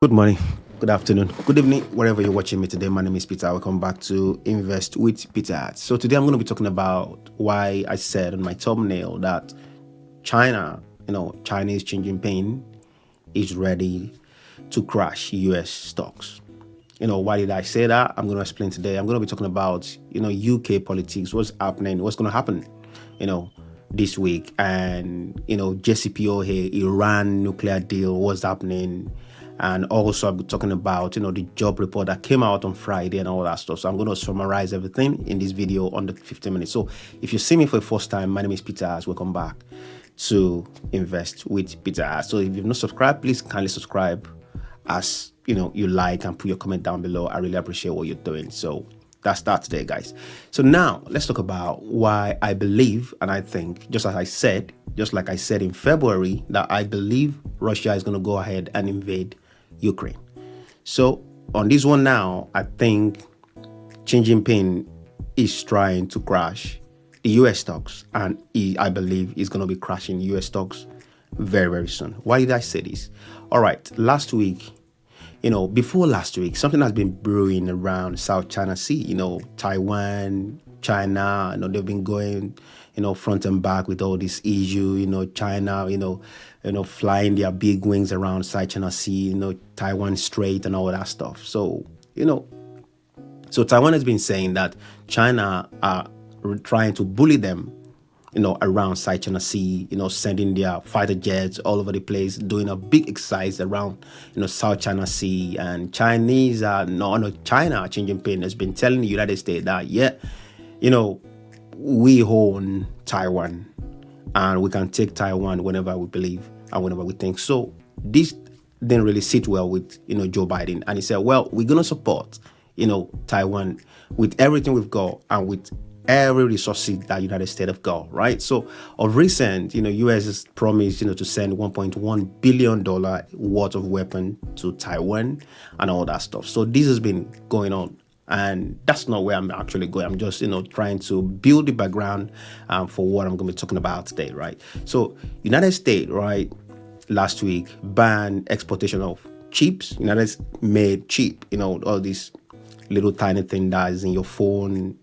Good morning, good afternoon, good evening, wherever you're watching me today. My name is Peter. Welcome back to Invest with Peter. So today I'm going to be talking about why I said on my thumbnail that China, Chinese Xi Jinping is ready to crash US stocks. Why did I say that? I'm going to explain today. I'm going to be talking about, UK politics, what's happening, what's going to happen, this week, and, JCPOA, Iran nuclear deal, what's happening. And also, I'll be talking about, the job report that came out on Friday and all that stuff. So I'm going to summarize everything in this video under 15 minutes. So if you see me for the first time, my name is Peter. Welcome back to Invest with Peter. So if you've not subscribed, please kindly subscribe as, you like, and put your comment down below. I really appreciate what you're doing. So that's that today, guys. So now let's talk about why I believe, and I think, just like I said in February, that I believe Russia is going to go ahead and invade Ukraine. So on this one now, I think Xi Jinping is trying to crash the US stocks, and I believe he's going to be crashing US stocks very, very soon. Why did I say this? All right, before last week, something has been brewing around South China Sea, Taiwan, China, they've been going, front and back with all this issue, China, flying their big wings around South China Sea, Taiwan Strait and all that stuff. So, so Taiwan has been saying that China are trying to bully them, around South China Sea, sending their fighter jets all over the place, doing a big exercise around, South China Sea. And China, Xi Jinping has been telling the United States that, we own Taiwan and we can take Taiwan whenever we believe and whenever we think. So this didn't really sit well with, Joe Biden. And he said, well, we're going to support, Taiwan with everything we've got and with every resources that United States have got, right? So of recent, US has promised, to send $1.1 billion worth of weapon to Taiwan and all that stuff. So this has been going on. And that's not where I'm actually going. I'm just, trying to build the background for what I'm going to be talking about today, right? So United States, right, last week banned exportation of chips. United made chip, all these little tiny thing that is in your phone,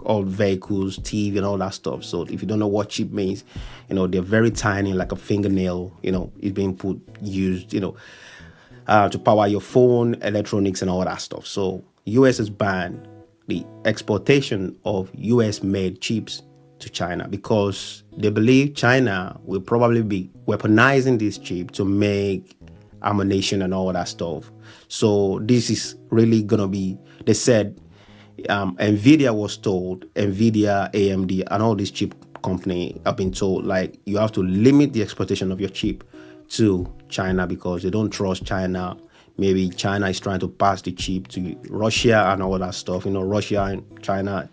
all vehicles, TV and all that stuff. So if you don't know what chip means, they're very tiny, like a fingernail, it's being used, to power your phone, electronics and all that stuff. So US has banned the exportation of US made chips to China because they believe China will probably be weaponizing this chip to make ammunition and all that stuff. So this is really going to be, they said, Nvidia was told, Nvidia, AMD, and all these chip company have been told, like, you have to limit the exportation of your chip to China because they don't trust China. Maybe China is trying to pass the chip to Russia and all that stuff. Russia and China,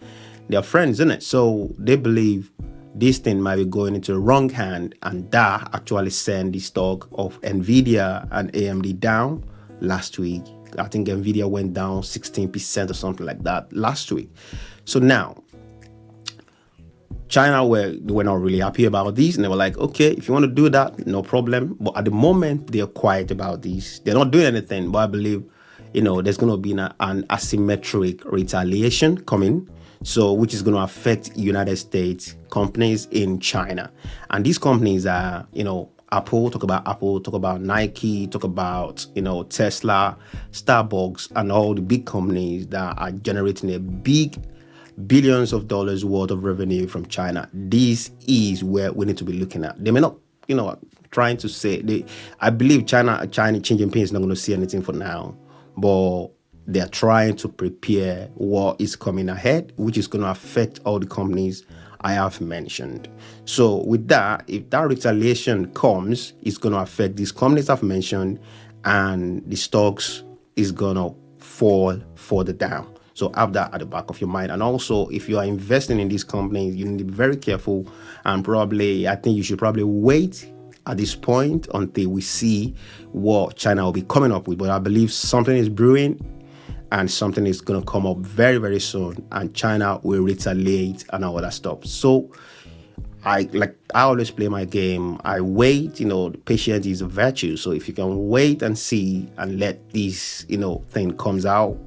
they're friends, isn't it? So they believe this thing might be going into the wrong hand, and that actually sent the stock of Nvidia and AMD down last week. I think Nvidia went down 16% or something like that last week. So now, China were not really happy about this, and they were like, okay, if you want to do that, no problem. But at the moment, they're quiet about this. They're not doing anything, but I believe, there's going to be an asymmetric retaliation coming, so which is going to affect United States companies in China. And these companies are, Apple, talk about Nike, talk about, Tesla, Starbucks, and all the big companies that are generating a big billions of dollars worth of revenue from China. This is where we need to be looking at. They may not, trying to say, I believe China, Xi Jinping is not going to see anything for now, but they're trying to prepare what is coming ahead, which is going to affect all the companies I have mentioned. So with that, if that retaliation comes, it's going to affect these companies I've mentioned, and the stocks is going to fall further down. So have that at the back of your mind. And also, if you are investing in these companies, you need to be very careful. And I think you should probably wait at this point until we see what China will be coming up with. But I believe something is brewing and something is going to come up very, very soon. And China will retaliate and all that stuff. So I always play my game. I wait, patience is a virtue. So if you can wait and see and let this, thing comes out,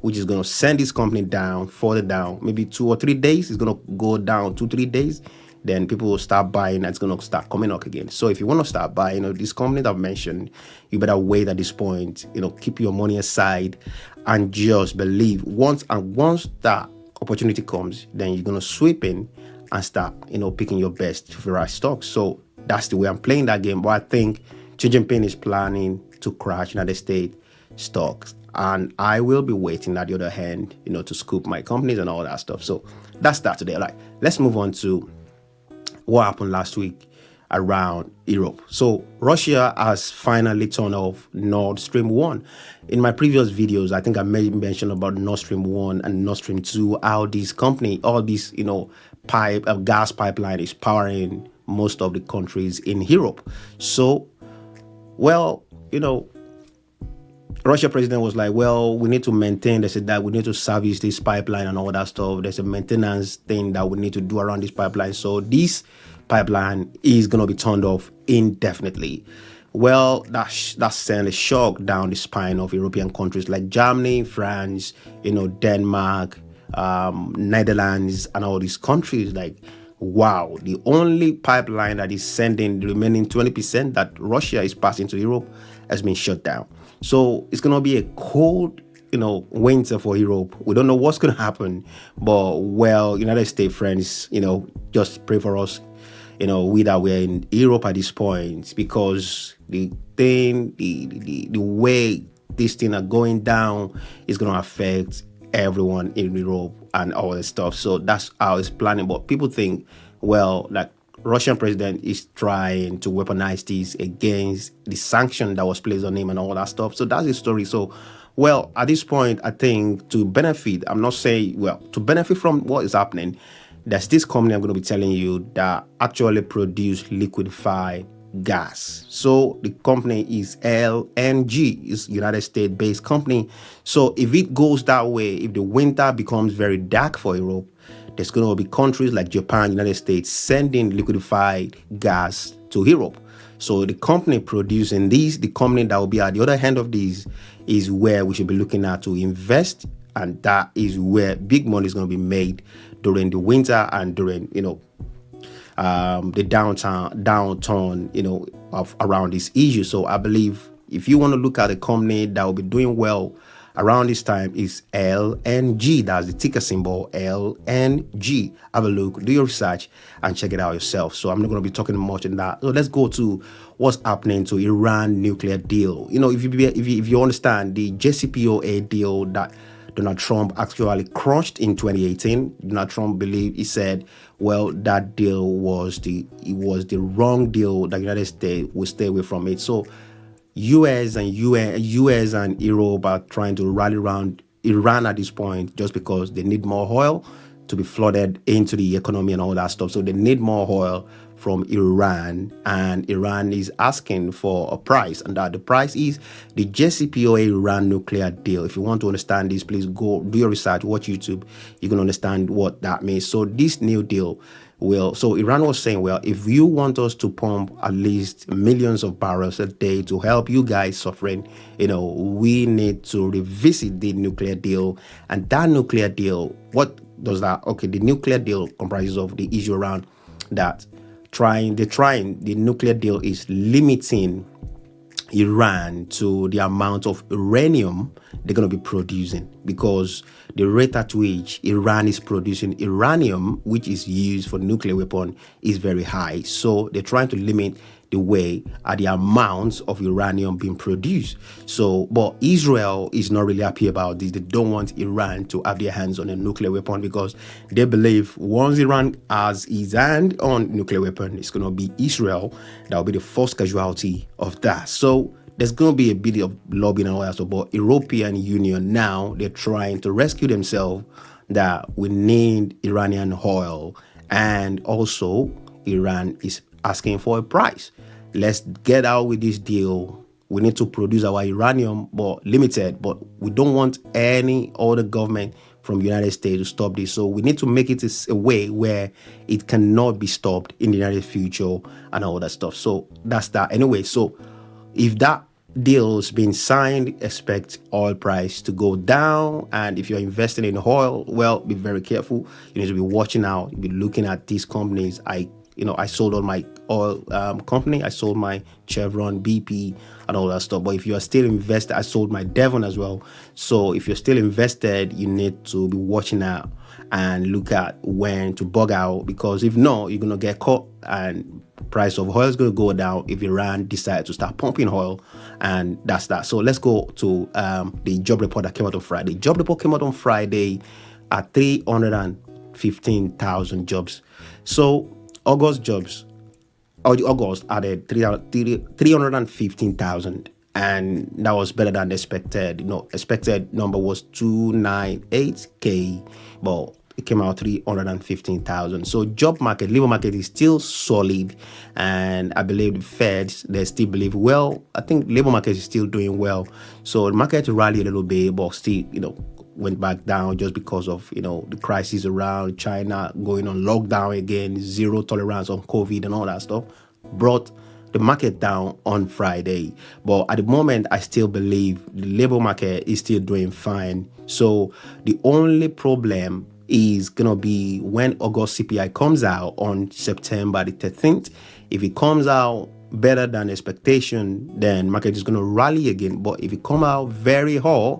which is going to send this company down, further down, maybe 2 or 3 days, it's going to go down 2, 3 days, then people will start buying and it's going to start coming up again. So if you want to start buying, this company that I've mentioned, you better wait at this point, keep your money aside and just believe once that opportunity comes, then you're going to sweep in and start, picking your best favorite stocks. So that's the way I'm playing that game. But I think Xi Jinping is planning to crash United States stocks. And I will be waiting at the other hand, to scoop my companies and all that stuff. So that's that today. Like, let's move on to what happened last week around Europe. So Russia has finally turned off Nord Stream 1. In my previous videos, I think I mentioned about Nord Stream 1 and Nord Stream 2, how this company, all these, gas pipeline is powering most of the countries in Europe. So, well, Russia president was like, well, we need to maintain, they said that we need to service this pipeline and all that stuff. There's a maintenance thing that we need to do around this pipeline. So this pipeline is going to be turned off indefinitely. Well, that sent a shock down the spine of European countries like Germany, France, Denmark, Netherlands, and all these countries. Like, wow, the only pipeline that is sending the remaining 20% that Russia is passing to Europe has been shut down. So it's going to be a cold, winter for Europe. We don't know what's going to happen, but well, United States friends, just pray for us, we that we're in Europe at this point, because the way these things are going down is going to affect everyone in Europe and all that stuff. So that's how it's planning. But people think, well, like Russian president is trying to weaponize this against the sanction that was placed on him and all that stuff. So that's the story. So, well, at this point, I think to benefit from what is happening, there's this company I'm going to be telling you that actually produce liquefied gas. So the company is LNG, is United States based company. So if it goes that way, if the winter becomes very dark for Europe, there's going to be countries like Japan, United States sending liquefied gas to Europe. So the company producing these, the company that will be at the other end of these, is where we should be looking at to invest. And that is where big money is going to be made during the winter and during, the downturn, of around this issue. So I believe if you want to look at a company that will be doing well around this time is LNG. That's the ticker symbol, LNG. Have a look, do your research, and check it out yourself. So I'm not going to be talking much on that. So let's go to what's happening to Iran nuclear deal. If you understand the JCPOA deal that Donald Trump actually crushed in 2018. Donald Trump he said, well, that deal was the wrong deal. The United States will stay away from it. So US and Europe are trying to rally around Iran at this point just because they need more oil to be flooded into the economy and all that stuff. So they need more oil from Iran, and Iran is asking for a price, and that the price is the JCPOA Iran nuclear deal. If you want to understand this, please go do your research, watch YouTube. You can understand what that means. So this new deal so Iran was saying, well, if you want us to pump at least millions of barrels a day to help you guys suffering, we need to revisit the nuclear deal. And that nuclear deal, what does that? Okay, the nuclear deal comprises of the issue around that the nuclear deal is limiting Iran to the amount of uranium they're going to be producing, because the rate at which Iran is producing uranium, which is used for nuclear weapon, is very high. So they're trying to limit the way at the amounts of uranium being produced. So, but Israel is not really happy about this. They don't want Iran to have their hands on a nuclear weapon, because they believe once Iran has his hand on nuclear weapon, it's going to be Israel that will be the first casualty of that. So there's going to be a bit of lobbying and all that stuff. But European Union now, they're trying to rescue themselves, that we need Iranian oil, and also Iran is asking for a price. Let's get out with this deal. We need to produce our uranium, but limited. But we don't want any other government from United States to stop this. So we need to make it a way where it cannot be stopped in the United future and all that stuff. So that's that. Anyway, so if that deal's been signed, expect oil price to go down. And if you're investing in oil, well, be very careful. You need to be watching out, be looking at these companies. I sold all my oil company. I sold my Chevron, BP, and all that stuff. But if you are still invested, I sold my Devon as well. So if you're still invested, you need to be watching out and look at when to bug out, because if not, you're gonna get caught and price of oil is going to go down if Iran decide to start pumping oil. And that's that. So let's go to the job report that came out on Friday. Job report came out on Friday at 315,000 jobs. So August added 315,000, and that was better than expected. Expected number was 298k, but it came out 315,000. So labor market is still solid, and I believe the Feds, they still believe, well, I think labor market is still doing well. So the market rallied a little bit, but still, went back down just because of, the crisis around China going on lockdown again, zero tolerance on COVID and all that stuff, brought the market down on Friday. But at the moment, I still believe the labor market is still doing fine. So the only problem is gonna be when August CPI comes out on September the 13th. If it comes out better than expectation, then market is gonna rally again. But if it come out very high,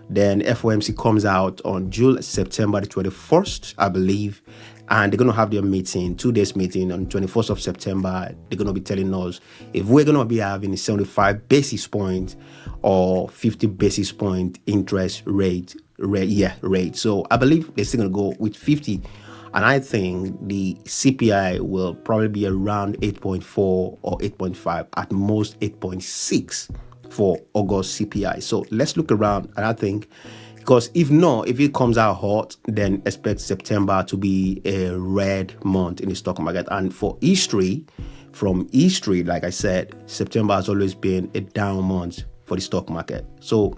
then FOMC comes out on September the 21st, I believe, and they're going to have their meeting, 2 days meeting on 21st of September. They're going to be telling us if we're going to be having a 75 basis point or 50 basis point interest rate. So I believe they're still going to go with 50. And I think the CPI will probably be around 8.4 or 8.5, at most 8.6 for August CPI. So let's look around, and I think, because if it comes out hot, then expect September to be a red month in the stock market. And from history, like I said, September has always been a down month for the stock market. So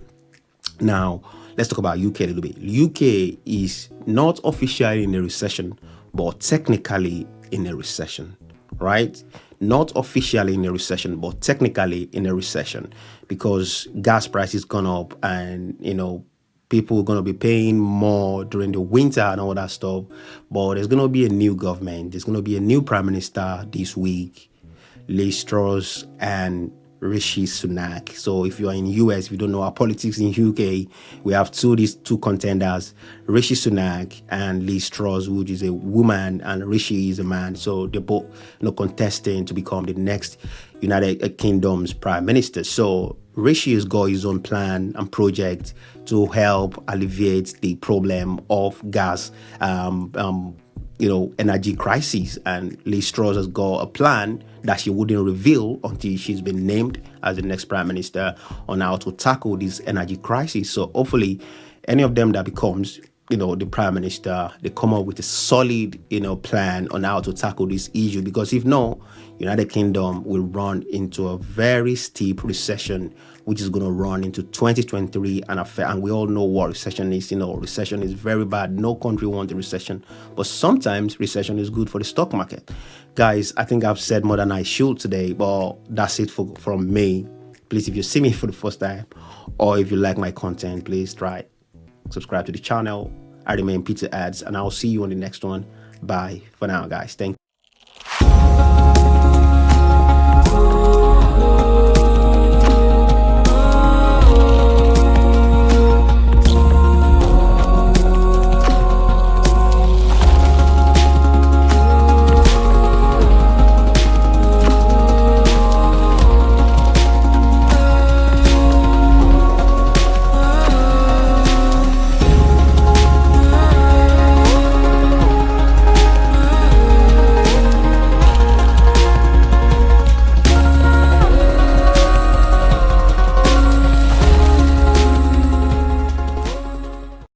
now let's talk about UK a little bit. UK is not officially in a recession, but technically in a recession, right? Not officially in a recession, but technically in a recession, because gas prices gone up, and people are going to be paying more during the winter and all that stuff. But there's going to be a new government. There's going to be a new prime minister this week, Liz Truss and Rishi Sunak. So if you're in US, if you don't know our politics in UK, we have these two contenders, Rishi Sunak and Liz Truss, which is a woman, and Rishi is a man. So they're both contesting to become the next United Kingdom's prime minister. So Rishi has got his own plan and project to help alleviate the problem of gas energy crisis. And Liz Truss has got a plan that she wouldn't reveal until she's been named as the next prime minister on how to tackle this energy crisis. So hopefully any of them that becomes the prime minister, they come up with a solid plan on how to tackle this issue, because if not, United Kingdom will run into a very steep recession, which is going to run into 2023 and we all know what recession is. Recession is very bad. No country wants a recession, but sometimes recession is good for the stock market. Guys, I think I've said more than I should today, but that's it from me. Please, if you see me for the first time, or if you like my content, please try subscribe to the channel. I remain Peter Ads, and I'll see you on the next one. Bye for now, guys. Thank you.